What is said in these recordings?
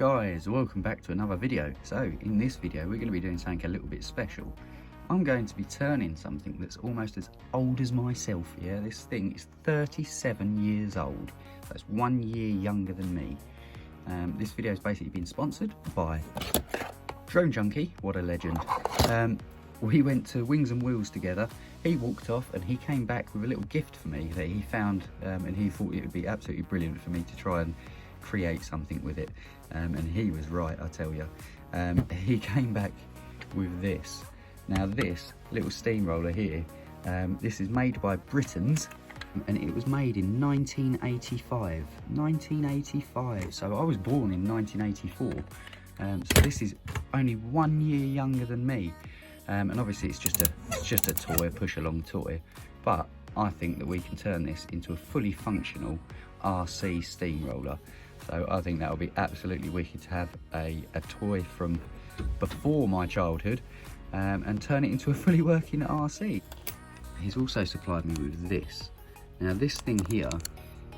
Guys, welcome back to another video. So in this video we're going to be doing something a little bit special. I'm going to be turning something that's almost as old as myself. Yeah, this thing is 37 years old. That's 1 year younger than me. This video has basically been sponsored by Junkie. What a legend. We went to Wings and Wheels together. He walked off and he came back with a little gift for me that he found, and he thought it would be absolutely brilliant for me to try and create something with it, and he was right, I tell you. He came back with this. Now this little steamroller here, this is made by Britons, and it was made in 1985. So I was born in 1984, so this is only 1 year younger than me, and obviously it's just a toy, a push along toy, but I think that we can turn this into a fully functional RC steamroller. So I think that would be absolutely wicked to have a toy from before my childhood, and turn it into a fully working RC. He's also supplied me with this. Now this thing here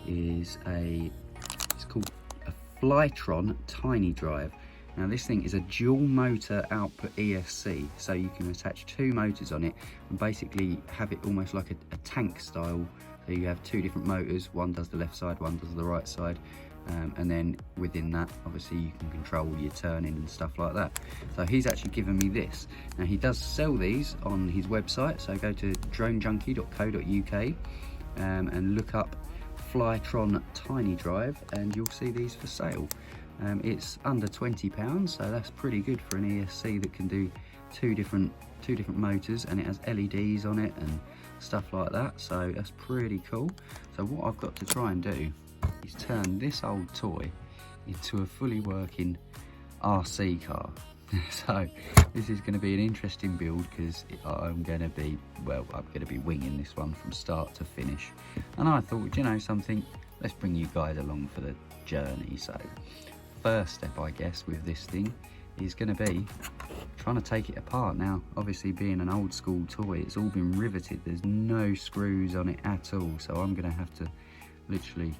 is it's called a Flytron Tiny Drive. Now this thing is a dual motor output ESC, so you can attach two motors on it and basically have it almost like a tank style. So you have two different motors, one does the left side, one does the right side. And then within that, obviously you can control your turning and stuff like that. So he's actually given me this. Now he does sell these on his website, so go to dronejunkie.co.uk and look up Flytron Tiny Drive and you'll see these for sale. It's under £20, so that's pretty good for an ESC that can do two different motors, and it has LEDs on it and stuff like that, so that's pretty cool. So what I've got to try and do is turn this old toy into a fully working RC car. So this is going to be an interesting build, because I'm going to be winging this one from start to finish. And I thought, you know something, let's bring you guys along for the journey. So first step, I guess, with this thing is going to be trying to take it apart. Now obviously, being an old school toy, it's all been riveted, there's no screws on it at all, so I'm going to have to literally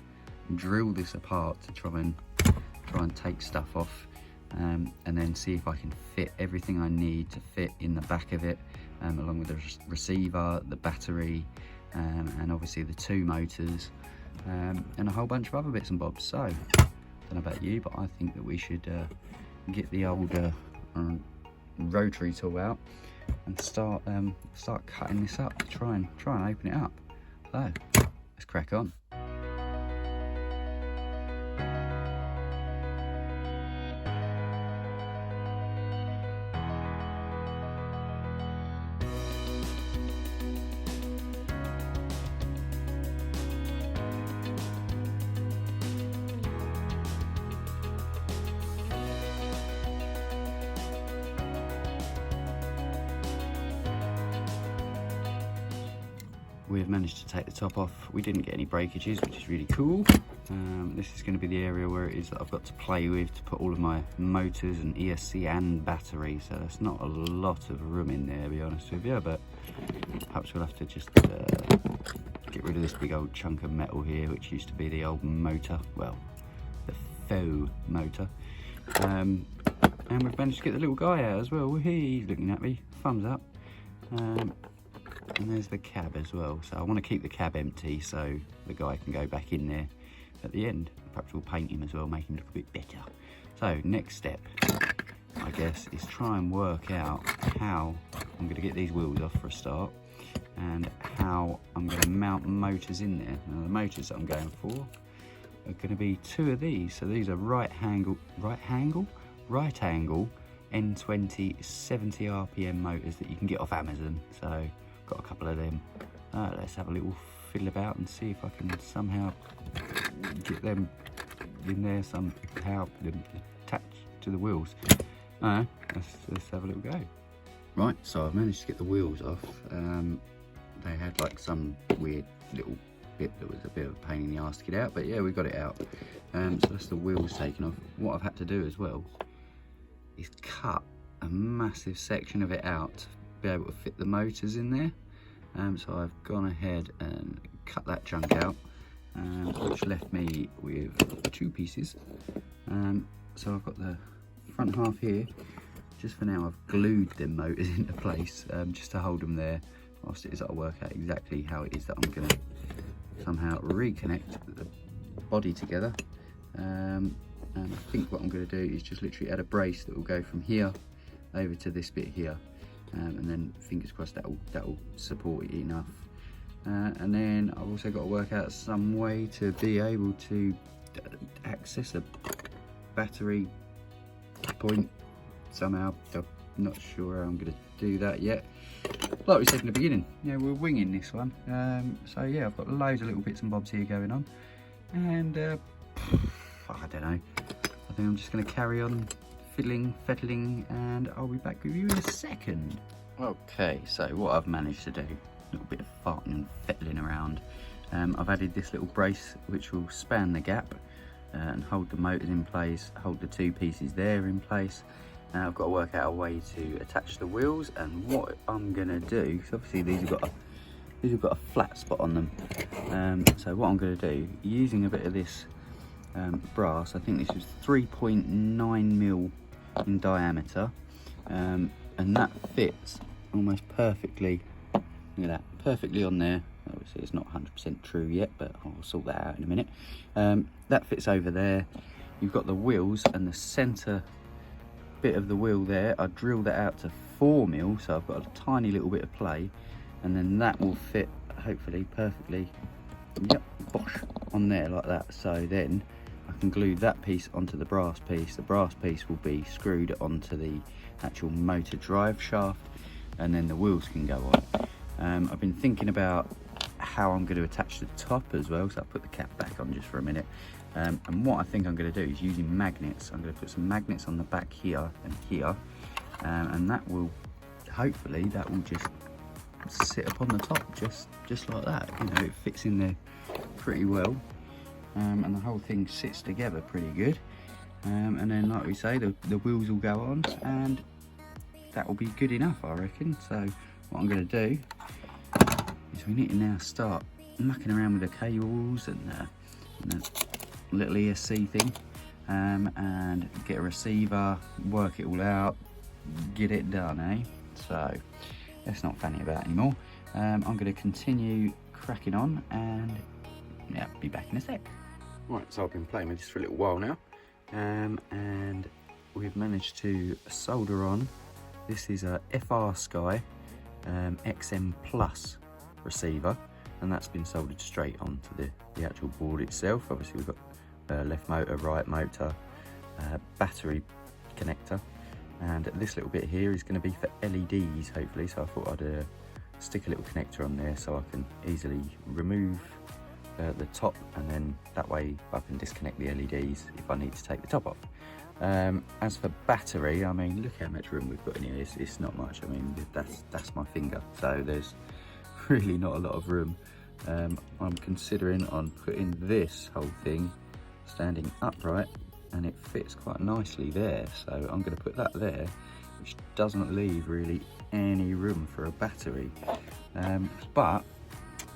drill this apart to try and take stuff off, and then see if I can fit everything I need to fit in the back of it, along with the receiver, the battery, and obviously the two motors, and a whole bunch of other bits and bobs. So I don't know about you, but I think that we should get the old rotary tool out and start cutting this up to try and open it up. So let's crack on. We've managed to take the top off. We didn't get any breakages, which is really cool. This is going to be the area where it is that I've got to play with to put all of my motors and ESC and battery, so there's not a lot of room in there, to be honest with you, but perhaps we'll have to just get rid of this big old chunk of metal here, which used to be the old motor, well, the faux motor. And we've managed to get the little guy out as well. He's looking at me, thumbs up. And there's the cab as well, so I want to keep the cab empty so the guy can go back in there at the end. Perhaps we'll paint him as well, make him look a bit better. So next step, I guess, is try and work out how I'm going to get these wheels off for a start, and how I'm going to mount motors in there. Now the motors that I'm going for are going to be two of these. So these are right angle N20 70 RPM motors that you can get off Amazon. So got a couple of them. Let's have a little fiddle about and see if I can somehow get them in there, somehow attached to the wheels. Let's have a little go. Right, so I've managed to get the wheels off. They had like some weird little bit that was a bit of a pain in the arse to get out, but yeah, we got it out. So that's the wheels taken off. What I've had to do as well is cut a massive section of it out to be able to fit the motors in there. So I've gone ahead and cut that chunk out, which left me with two pieces. so I've got the front half here. Just for now, I've glued them motors into place just to hold them there whilst it is I work out exactly how it is that I'm going to somehow reconnect the body together. And I think what I'm going to do is just literally add a brace that will go from here over to this bit here, and then fingers crossed that will support it enough. And then I've also got to work out some way to be able to access a battery point somehow. I'm not sure how I'm going to do that yet. Like we said in the beginning, yeah, we're winging this one. So yeah, I've got loads of little bits and bobs here going on, and I don't know. I think I'm just going to carry on fettling, and I'll be back with you in a second. Okay, so what I've managed to do, a little bit of farting and fettling around. I've added this little brace which will span the gap and hold the motors in place, hold the two pieces there in place. Now I've got to work out a way to attach the wheels, and what I'm going to do, because obviously these have got a flat spot on them. So what I'm going to do, using a bit of this brass, I think this is 3.9mm in diameter, and that fits almost perfectly. Look at that, perfectly on there. Obviously it's not 100% true yet, but I'll sort that out in a minute. That fits over there. You've got the wheels, and the center bit of the wheel there, I drilled that out to 4mm, so I've got a tiny little bit of play, and then that will fit hopefully perfectly, yep, bosh, on there like that. So then I can glue that piece onto the brass piece. The brass piece will be screwed onto the actual motor drive shaft, and then the wheels can go on. I've been thinking about how I'm going to attach the top as well, so I'll put the cap back on just for a minute. And what I think I'm going to do is using magnets. I'm going to put some magnets on the back here and here, and that will, hopefully, that will just sit up on the top, just like that. You know, it fits in there pretty well, and the whole thing sits together pretty good. And then, like we say, the wheels will go on, and that will be good enough, I reckon. So what I'm going to do is we need to now start mucking around with the cables and the little ESC thing, and get a receiver, work it all out, get it done, eh? So let's not fanny about anymore. I'm going to continue cracking on, and yeah, be back in a sec. Right, so I've been playing with this for a little while now, and we've managed to solder on. This is a FR Sky XM Plus receiver, and that's been soldered straight onto the actual board itself. Obviously we've got left motor, right motor, battery connector, and this little bit here is going to be for LEDs hopefully, so I thought I'd stick a little connector on there so I can easily remove the top, and then that way I can disconnect the LEDs if I need to take the top off. As for battery, I mean, look how much room we've got in here. It's not much. I mean, that's my finger, so there's really not a lot of room. I'm considering on putting this whole thing standing upright, and it fits quite nicely there, so I'm going to put that there, which doesn't leave really any room for a battery. But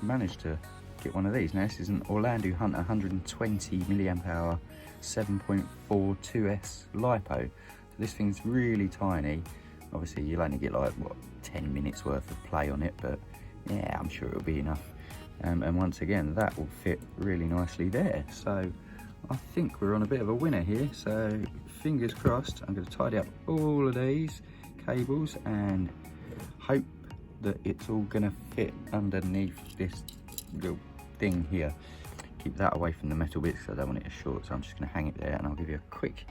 managed to get one of these. Now this is an Orlando Hunter 120 milliamp hour 7.42S LiPo. So this thing's really tiny. Obviously you'll only get like, what, 10 minutes worth of play on it, but yeah, I'm sure it'll be enough. And once again, that will fit really nicely there. So I think we're on a bit of a winner here. So fingers crossed. I'm going to tidy up all of these cables and hope that it's all going to fit underneath this little thing here. Keep that away from the metal bits because I don't want it to short. So I'm just going to hang it there, and I'll give you a quick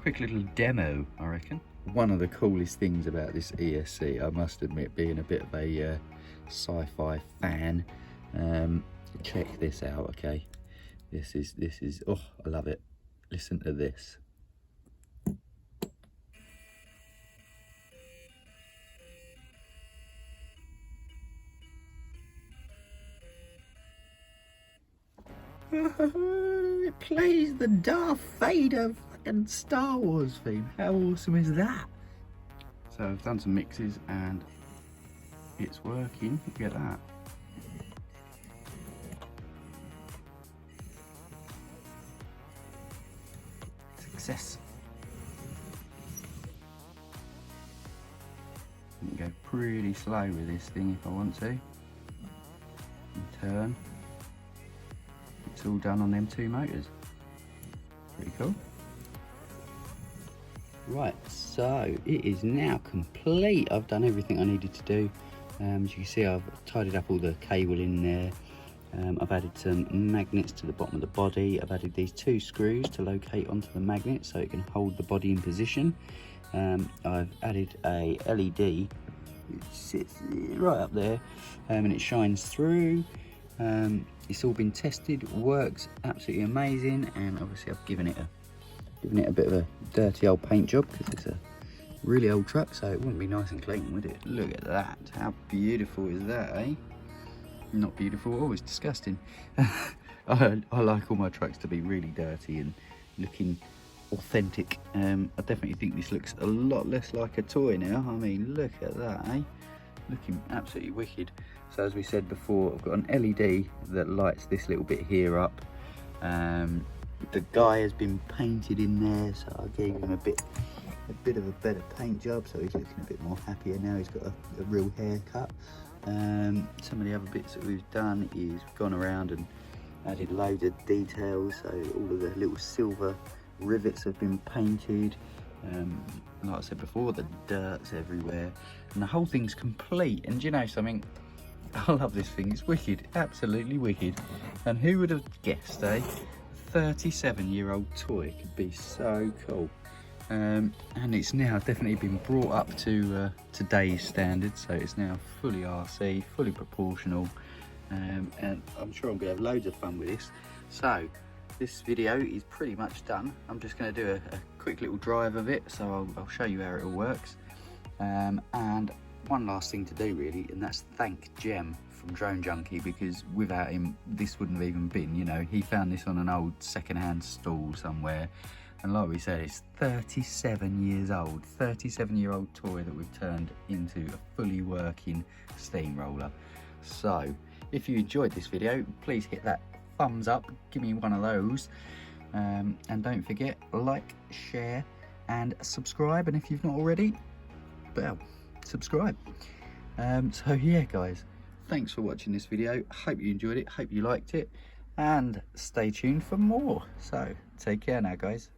little demo, I reckon. One of the coolest things about this ESC, I must admit, being a bit of a sci-fi fan. Check this out, okay? This is, oh, I love it. Listen to this. It plays the Darth Vader fucking Star Wars theme. How awesome is that? So I've done some mixes and it's working. Look at that. Success. I can go pretty slow with this thing if I want to. And turn. It's all done on them 2 motors. Pretty cool. Right, so it is now complete. I've done everything I needed to do. As you can see, I've tidied up all the cable in there. I've added some magnets to the bottom of the body. I've added these 2 screws to locate onto the magnet so it can hold the body in position. I've added a LED. It sits right up there and it shines through. It's all been tested, works absolutely amazing, and obviously I've given it a bit of a dirty old paint job because it's a really old truck, so it wouldn't be nice and clean, would it? Look at that, how beautiful is that, eh? Not beautiful, always disgusting. I like all my trucks to be really dirty and looking authentic. I definitely think this looks a lot less like a toy now. I mean, look at that, eh? Looking absolutely wicked. So as we said before, I've got an LED that lights this little bit here up. The guy has been painted in there, so I gave him a bit of a better paint job, so he's looking a bit more happier now. He's got a real haircut. Some of the other bits that we've done is we've gone around and added loads of details, so all of the little silver rivets have been painted. Like I said before, the dirt's everywhere, and the whole thing's complete. And do you know something? I love this thing, it's wicked, absolutely wicked. And who would have guessed, eh? 37-year-old toy could be so cool. And it's now definitely been brought up to today's standards, so it's now fully RC, fully proportional, and I'm sure I'm going to have loads of fun with this. So this video is pretty much done. I'm just going to do a quick little drive of it, so I'll show you how it all works. And one last thing to do really, and that's thank Jem from Drone Junkie, because without him this wouldn't have even been, you know, he found this on an old second-hand stall somewhere, and like we said, it's 37 years old, 37-year-old toy that we've turned into a fully working steamroller. So if you enjoyed this video, please hit that thumbs up, give me one of those, and don't forget, like, share and subscribe, and if you've not already, well, subscribe. So yeah guys, thanks for watching this video. Hope you enjoyed it, hope you liked it, and stay tuned for more. So take care now guys.